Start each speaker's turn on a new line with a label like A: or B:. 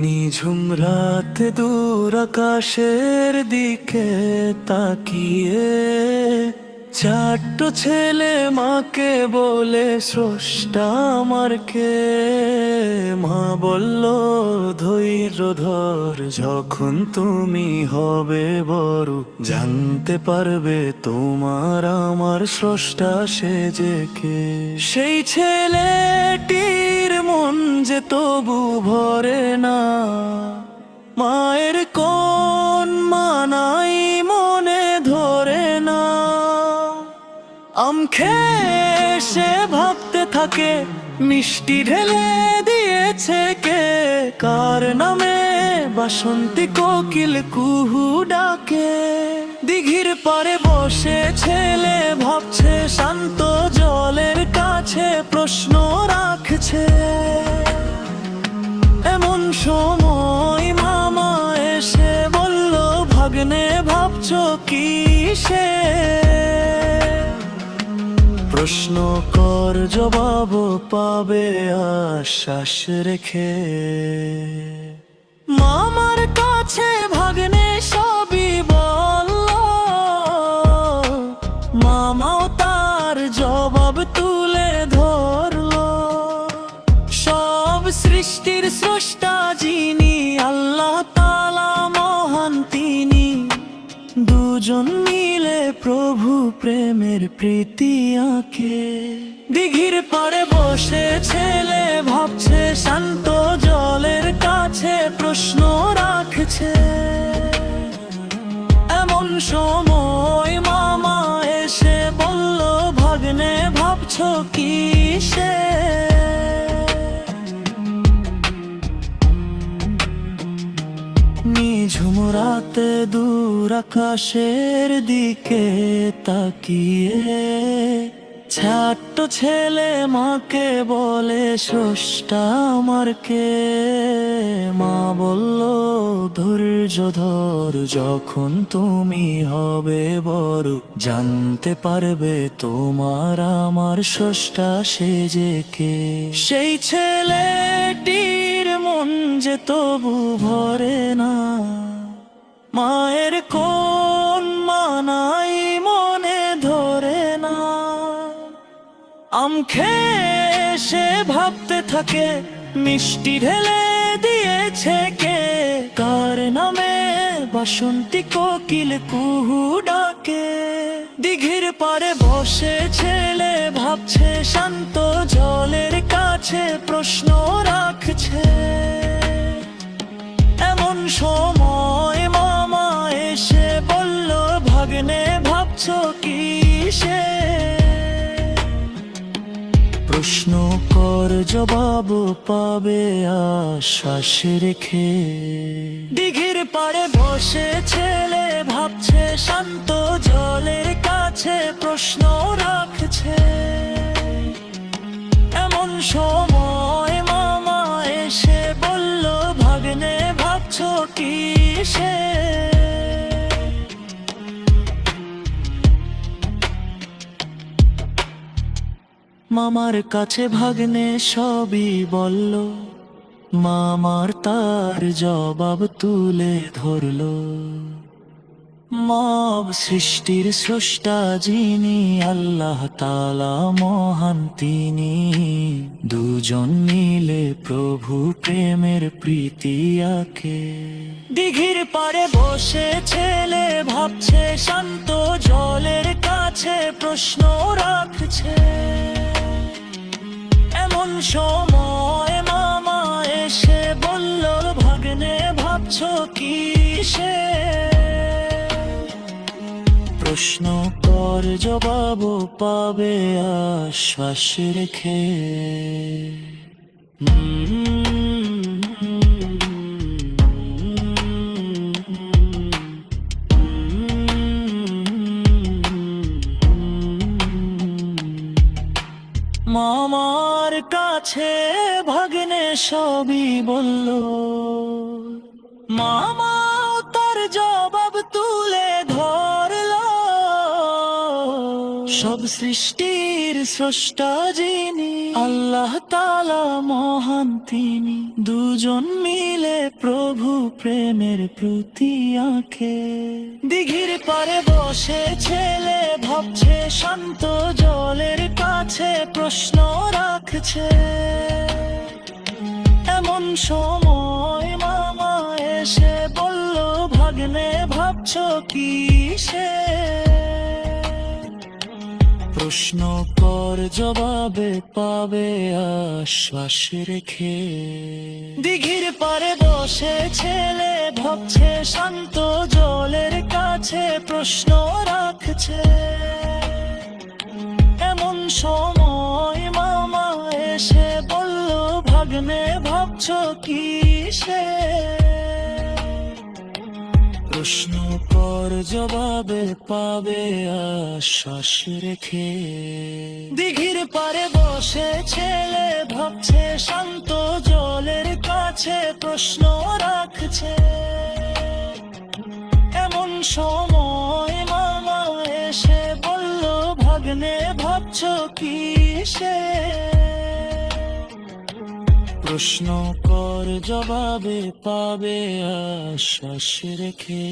A: নিঝুম রাতে দূর আকাশের দিকে তাকিয়ে চারটো ছেলে মাকে বলে স্রষ্টা আমার কে। মা বলল ধৈর্য ধর, যখন তুমি হবে বড় জানতে পারবে তোমার আমার স্রষ্টা সে যে কে। সেই ছেলেটির মন যে তবু ভরে না, মায়ের কোন মানাই মনে ধরে না। আম খেয়ে সে ভাবতে থাকে মিষ্টি ঢেলে দিয়েছে কে, কার নামে বাসন্তী কোকিল কুহু ডাকে। দিঘির পাড়ে বসে ছেলে ভাবছে, শান্ত জলের কাছে প্রশ্ন রাখছে। এমন সময় মামা এসে বলল, ভাগ্নে ভাবছো কিসে? প্রশ্ন কর জবাব পাবে আশ্বাস রেখে। মামার কাছে ভাগ্নে সবই বলল, মামাও তার জবাব তুলে ধরলো। সব সৃষ্টির স্রষ্টা যিনি, আল্লাহ তাআলা মহান তিনি। দুজন মিলে প্রভু প্রেমের প্রীতি আঁকে। দিঘির পাড়ে বসে ছেলে ভাবছে, শান্ত জলের কাছে প্রশ্ন রাখছে। এমন সময় মামা এসে বলল, ভাগ্নে ভাবছো কিসে? নিঝুম রাতে দূর আকাশের দিকে তাকিয়ে ছোট্ট ছেলে মাকে বলে স্রষ্টা আমার কে। মা বলল ধৈর্য ধর, যখন তুমি হবে বড় জানতে পারবে তোমার আমার স্রষ্টা সে যে কে। সেই ছেলেটির মন যে তবু ভরে না, মায়ের কোন মানাই মনে ধরে না। আম খেয়ে সে ভাবতে থাকে মিষ্টি ঢেলে দিয়েছে কে, কার নামে বাসন্তী কোকিল কুহু ডাকে। দিঘির পাড়ে বসে ছেলে ভাবছে, শান্ত জলের কাছে প্রশ্ন রাখছে। এমন সময় মামা এসে বলল, ভাগ্নে ভাবছো কিসে? প্রশ্ন কর জবাব পাবে আশ্বাস রেখে। দিঘির পাড়ে বসে ছেলে ভাবছে, শান্ত জলের কাছে প্রশ্ন রাখছে। এমন সময় মামা এসে বলল, ভাগ্নে ভাবছো কিসে? মামার কাছে ভাগ্নে সবই বলল, মামার তার জবাব তুলে ধরলো। মব সৃষ্টির স্রষ্টা যিনি, আল্লাহ তাআলা মহান তিনি। দুজন মিলে প্রভু প্রেমের প্রীতি আঁকে। দিঘির পাড়ে বসে ছেলে ভাবছে, শান্ত জলের কাছে প্রশ্ন রাখছে। এমন সময় মামা এসে বলল, ভাগ্নে ভাবছো কিসে? প্রশ্ন কর জবাব পাবে আশ্বাস রেখে। মামার কাছে ভাগ্নে সবই বলল, মামাও তার জবাব তুলে ধরলো। সব সৃষ্টির স্রষ্টা যিনি, আল্লাহ তাআলা মহান তিনি, দুজন মিলে প্রভু প্রেমের প্রতি আঁখে। দিঘির পারে বসে ছেলে ভাবছে, শান্ত জলের কাছে প্রশ্ন রাখছে। এমন সময় মামা এসে বলল, ভাগ্নে ভাবছো কিসে? প্রশ্ন কর জবাবে পাবে আশ্বাস রেখে। দিঘির পারে বসে ছেলে ভাবছে, শান্ত জলের কাছে প্রশ্ন রাখছে। এমন সময় মামা এসে বলল, ভাগ্নে ভাবছো কিসে? প্রশ্ন কর জবাবে পাবে আশ্বাস রেখে। দিঘির পারে বসে ছেলে ভাবছে, শান্ত জলের কাছে প্রশ্ন রাখছে। এমন সময় মামা এসে বলল, ভাগ্নে ভাবছো কিসে? প্রশ্ন কর জবাবে পাবে আশ্বাস রেখে।